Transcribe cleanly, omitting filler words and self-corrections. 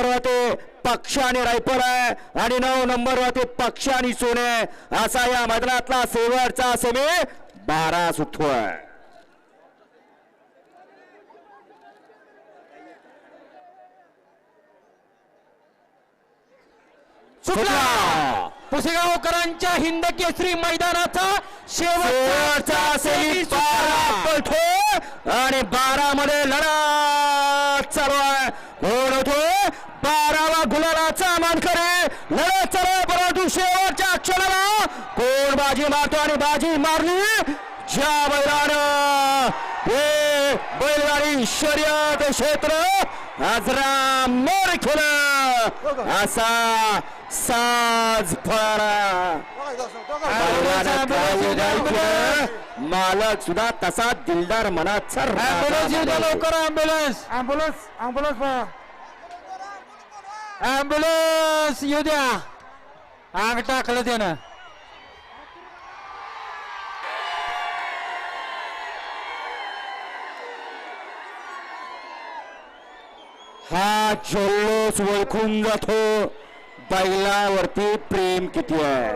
नंबरवरती पक्ष आणि रायफल आहे आणि 9 नंबरवरती पक्ष आणि सोने असा या मैदानातला शेवटचा सेमी 12 सुटतोय. सुटला पुसेगावकरांच्या हिंद केसरी मैदानाचा शेवटचा सेमी 12 पळतो आणि 12 मध्ये लढत चालू आहे. कोण होतो 12वा गुलालाचा मानकरी लढत चालू आहे. परंतु शेवटच्या क्षणाला कोण बाजी मारतो आणि बाजी मारली ज्या बैलानं हे बैलगाडी शर्यत क्षेत्र आजरा मोर खेळ असा साज फळा मालक सुद्धा तसा दिलदार मनाचा लवकर ॲम्ब्युलन्स ॲम्ब्युलन्स ॲम्ब्युलन्स ॲम्ब्युलन्स येऊ द्या. आग टाकलं त्यानं. हा जल्लोष ओळखून जातो बैलावरती प्रेम किती आहे.